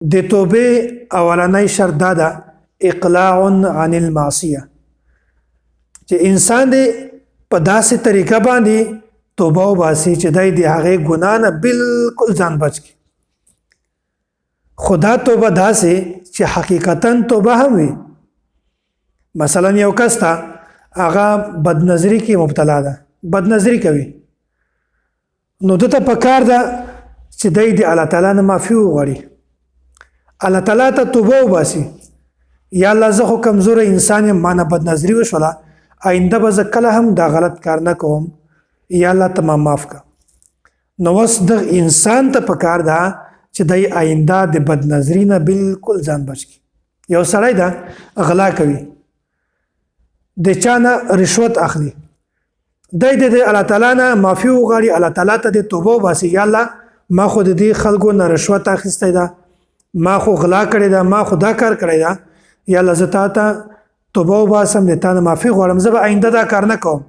د توبې اولنی شرط دا ده اقلاع عن المعصیه چې انسان دې په داسې طریقه باندې توبه وباسي چې دی د هغې ګناه نه بالکل ځان بچ کړي. خدا توبه داسې چې حقیقتا توبه هم وي. مثلا یو کس ته هغه بدنظري کې مبتلا ده، بدنظري کوي، نو دته پکار ده چې دی د الله تعالی نه معافي وغواړي، الله تعالی ته توبه وباسي. یا الله زه خو کمزوره انسان یم، ما نه بدنظري وشوله، آینده به زه کله هم دا غلط کار نه کوم، یا الله ته ما معاف که. نو اوس د انسان ته پکار ده چې دی آینده د بدنظري نه بالکل ځان بچ کړي. یو سړی ده غلا کوي، د چا نه رشوت اخلي، دی د الله تعالی نه معافي وغواړي، الله تعالی ته د توبه وباسي، یا الله ما خو د دې خلکو نه رشوت اخیستی ده، ما خو غلا کړې ده، ما خو دا کار کړی ده، یا الله زه تا ته توبه وباسم، د تا نه معافي غواړم، زه به آینده دا کار نه کوم.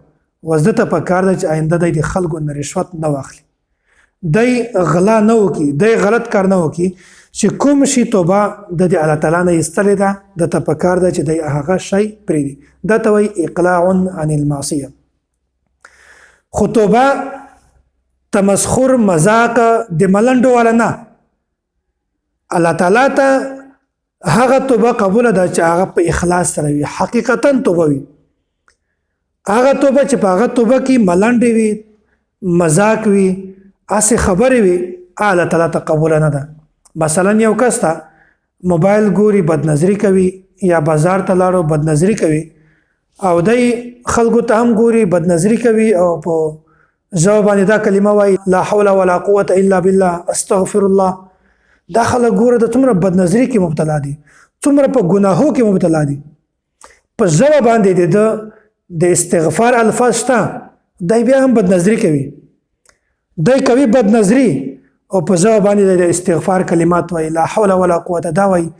اوس ده ته پکار ده چې آینده دی د خلکو نه رشوت نه واخلي، دی غلا نه وکړي، دی غلط کار نه وکړي. چې کوم شي توبه د الله تعالی نه ایستلې ده، ده ته پکار ده چې دی هغه شی پرېږدي. دا ته وایي اقلاع عن المعصیه. خو توبه تمسخر مذاق د ملنډو والا نه، الله تعالی ته هغه توبه قبول ده چې هغه په اخلاص سره وي، حقیقتا توبه وي. هغه توبه چې په هغه توبه کې ملنډې وي، مذاق وي، هسې خبرې وي، الله تعالی ته قبول نه ده. مثلا یو کس ته موبایل ګوري، بدنظري کوي، یا بازار ته لاړو بدنظري کوي، او دی خلکو ته هم ګوري بدنظري کوي، او په ژبه باندې دا کلمه وایي لا حول ولا قوة الا بالله استغفر الله. دا خلک ګوره د څومره بدنظري کې مبتلا دي، څومره په ګناهو کې مبتلا دي. په ژبه باندې د استغفار الفاظ شته، دی بیا هم بدنظري کوي، دی کوي بدنظري، او په ژبه باندې د استغفار کلمات وایي لا حول ولا قوة، دا وایي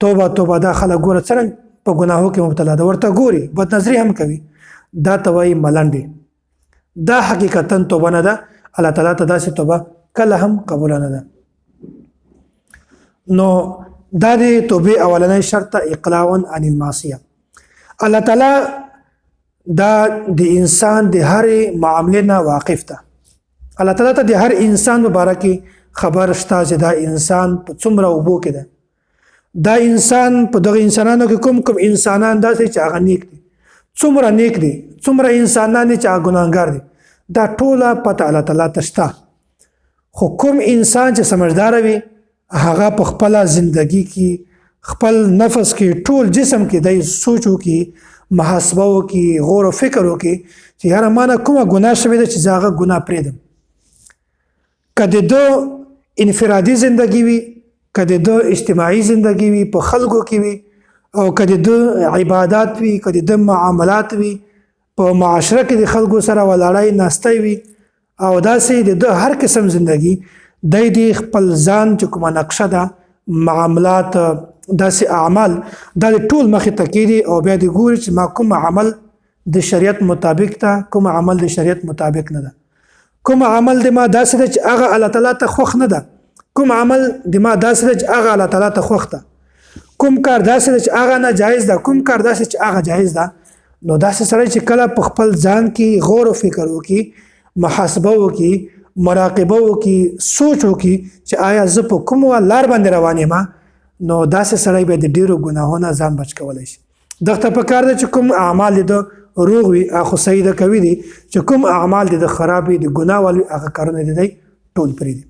توبه توبه. دا خلک ګوره څرنګه په ګناهو کې مبتلا ده، ورته ګوري بدنظري هم کوي، دا ته وایي ملنډې. دا حقیقتا توبه نه ده، الله تعالی ته داسې توبه کله هم قبول نه ده. نو دا د توبې اولنی شرط اقلاع عن المعصیه. الله تعالی دا د انسان د هر معاملې نه واقف ده. الله تعالی ته د هر انسان مبارک خبر شته چې دا انسان په څومره اوبو کې ده، دا انسان په دغه انسانانو کې کوم انسانان داسې چې هغه نیک دي، څومره نیک دي، څومره انسانان دي چې هغه ګناهګار دي، دا ټوله پته الله تعالی ته شته. خو کوم انسان چې سمجدار وي، هغه په خپل زندگی کې، خپل نفس کې، ټول جسم کې دی سوچ وکړي، محاسبه وکړي، غور و فکر وکړي چې یاره ما نه کومه ګناه شوې ده چې زه هغه ګناه پرېږدم. که د ده انفرادي زندگی وي، که د ده اجتماعي زندگی وي، په خلکو کې وي، او که د ده عبادات وي، که د ده معاملات وي، په معاشره کې د خلکو سره ولاړی ناستی وي، او داسې د ده هر قسم زندگی دی د خپل ځان چې کومه نقشه ده، معاملات، داسې اعمال، دا د ټول مخې ته کېږي، او بیا د ګوري چې ما کوم عمل د شریعت مطابق ده، کوم عمل د شریعت مطابق نه ده، کوم عمل د ما داسې ده چې هغه الله تعالی ته خوښ نه ده، کوم عمل د ما داسې ده چې هغه الله تعالی ته خوښ ده، کوم کار داسې ده چې هغه ناجایز ده، کوم کار داسې چې هغه جایز ده. نو داسې سړی چې کله په خپل ځان کې غور و فکر وکړي، محاسبه وکړي، مراقبه وکړي، سوچ وکړي چې آیا زه په کوم لار باندې روان یم، نو داسې سړی به د ډیرو ګناهونو ځان بچ کولی شي. دغه ته پکار ده چې کوم اعمال د روغ وي، هغه صحیح ده کوي دي، چې کوم اعمال د خراب وي، د ګناه والي هغه کارونه دي ټول پرېږدي.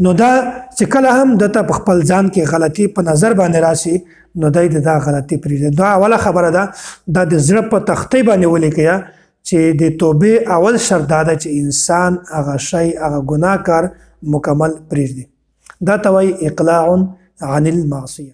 نو دا چې کله هم دته په خپل ځان کې غلطي په نظر باندې راشي، نو دی د دا غلطي پرېږدي. دا اوله خبره ده، دا د زړه په تختې باندې ولیکئ چې د توبې اول شرط دا ده چې انسان هغه شی، هغه ګناه کار مکمل پرېږدي. دا ته وایي اقلاع عن المعصیه.